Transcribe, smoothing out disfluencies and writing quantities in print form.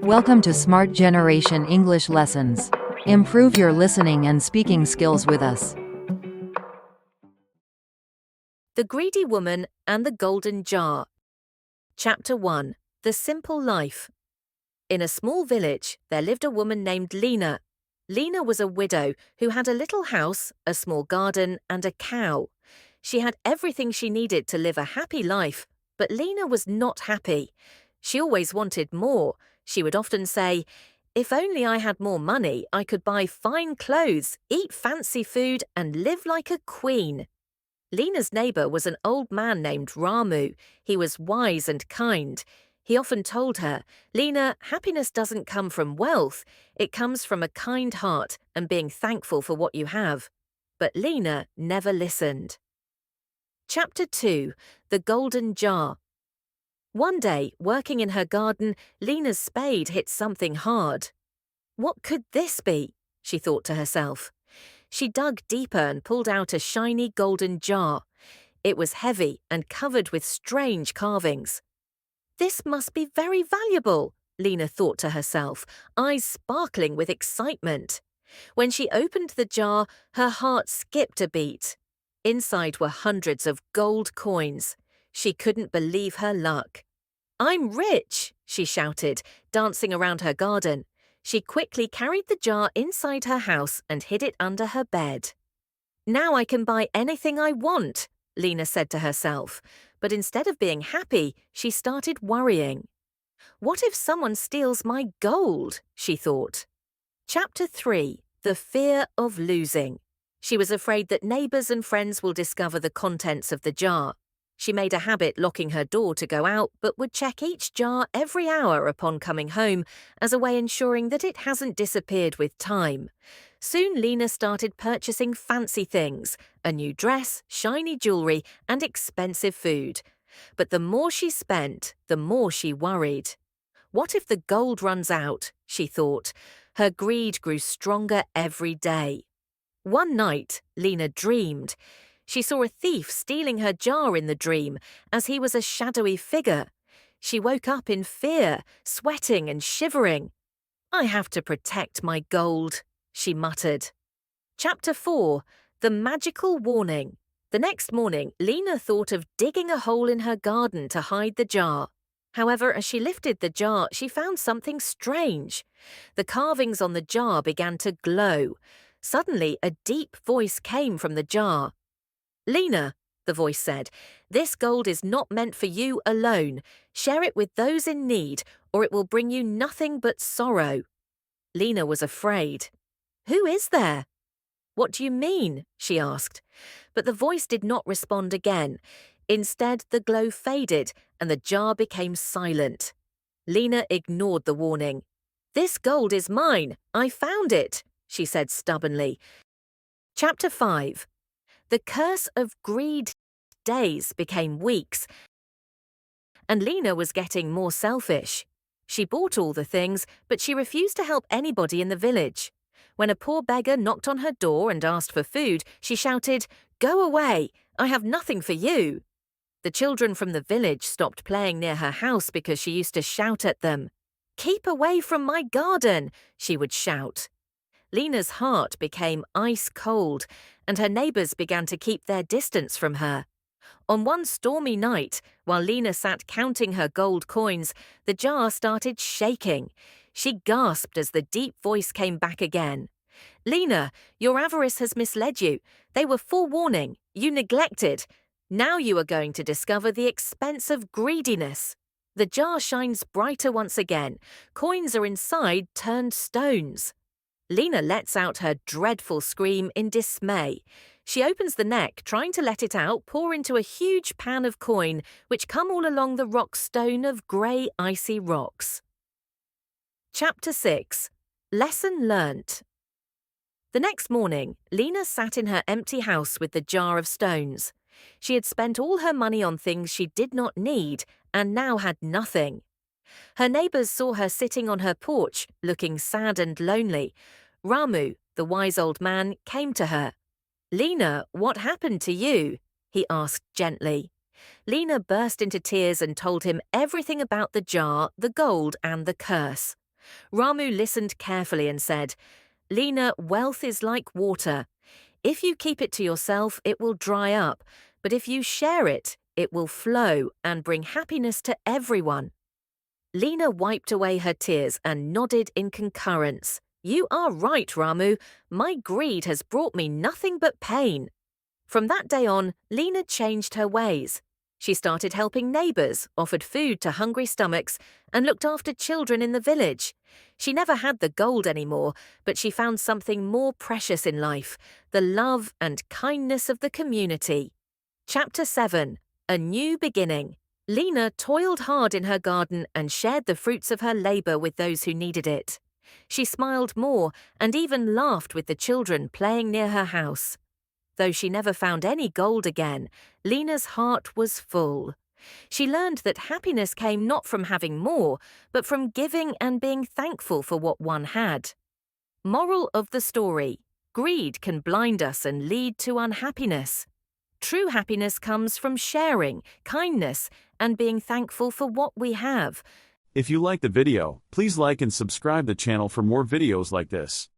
Welcome to Smart Generation English Lessons. Improve your listening and speaking skills with us. The Greedy Woman and the Golden Jar. Chapter 1. The Simple Life. In a small village, there lived a woman named Lena. Lena was a widow who had a little house, a small garden, and a cow. She had everything she needed to live a happy life, but Lena was not happy. She always wanted more. She would often say, "If only I had more money, I could buy fine clothes, eat fancy food, and live like a queen." Lena's neighbor was an old man named Ramu. He was wise and kind. He often told her, "Lena, happiness doesn't come from wealth. It comes from a kind heart and being thankful for what you have." But Lena never listened. Chapter 2. The Golden Jar. One day, working in her garden, Lena's spade hit something hard. "What could this be?" she thought to herself. She dug deeper and pulled out a shiny golden jar. It was heavy and covered with strange carvings. "This must be very valuable," Lena thought to herself, eyes sparkling with excitement. When she opened the jar, her heart skipped a beat. Inside were hundreds of gold coins. She couldn't believe her luck. "I'm rich!" she shouted, dancing around her garden. She quickly carried the jar inside her house and hid it under her bed. "Now I can buy anything I want," Lena said to herself. But instead of being happy, she started worrying. "What if someone steals my gold?" she thought. Chapter 3. The Fear of Losing. She was afraid that neighbors and friends will discover the contents of the jar. She made a habit locking her door to go out, but would check each jar every hour upon coming home, as a way ensuring that it hasn't disappeared with time. Soon Lena started purchasing fancy things, a new dress, shiny jewelry, and expensive food. But the more she spent, the more she worried. What if the gold runs out? She thought. Her greed grew stronger every day. One night, Lena dreamed. She saw a thief stealing her jar in the dream, as he was a shadowy figure. She woke up in fear, sweating and shivering. "I have to protect my gold," she muttered. Chapter 4. The Magical Warning. The next morning, Lena thought of digging a hole in her garden to hide the jar. However, as she lifted the jar, she found something strange. The carvings on the jar began to glow. Suddenly, a deep voice came from the jar. "Lena," the voice said, "this gold is not meant for you alone. Share it with those in need, or it will bring you nothing but sorrow." Lena was afraid. "Who is there?" "What do you mean?" she asked. But the voice did not respond again. Instead, the glow faded and the jar became silent. Lena ignored the warning. "This gold is mine. I found it," she said stubbornly. Chapter 5. The curse of greed. Days became weeks, and Lena was getting more selfish. She bought all the things, but she refused to help anybody in the village. When a poor beggar knocked on her door and asked for food, she shouted, "Go away! I have nothing for you." The children from the village stopped playing near her house because she used to shout at them. "Keep away from my garden!" she would shout. Lena's heart became ice cold, and her neighbors began to keep their distance from her. On one stormy night, while Lena sat counting her gold coins, the jar started shaking. She gasped as the deep voice came back again. "Lena, your avarice has misled you. They were forewarning. You neglected. Now you are going to discover the expense of greediness." The jar shines brighter once again. Coins are inside turned stones. Lena lets out her dreadful scream in dismay. She opens the neck, trying to let it out, pour into a huge pan of coin, which come all along the rock stone of grey icy rocks. Chapter 6. Lesson Learnt. The next morning, Lena sat in her empty house with the jar of stones. She had spent all her money on things she did not need, and now had nothing. Her neighbors saw her sitting on her porch, looking sad and lonely. Ramu, the wise old man, came to her. "Lena, what happened to you?" he asked gently. Lena burst into tears and told him everything about the jar, the gold, and the curse. Ramu listened carefully and said, "Lena, wealth is like water. If you keep it to yourself, it will dry up, but if you share it, it will flow and bring happiness to everyone." Lena wiped away her tears and nodded in concurrence. "You are right, Ramu. My greed has brought me nothing but pain." From that day on, Lena changed her ways. She started helping neighbors, offered food to hungry stomachs, and looked after children in the village. She never had the gold anymore, but she found something more precious in life, the love and kindness of the community. Chapter 7. A New Beginning. Lena toiled hard in her garden and shared the fruits of her labor with those who needed it. She smiled more and even laughed with the children playing near her house. Though she never found any gold again, Lena's heart was full. She learned that happiness came not from having more, but from giving and being thankful for what one had. Moral of the story: greed can blind us and lead to unhappiness. True happiness comes from sharing, kindness, and being thankful for what we have. If you like the video, please like and subscribe the channel for more videos like this.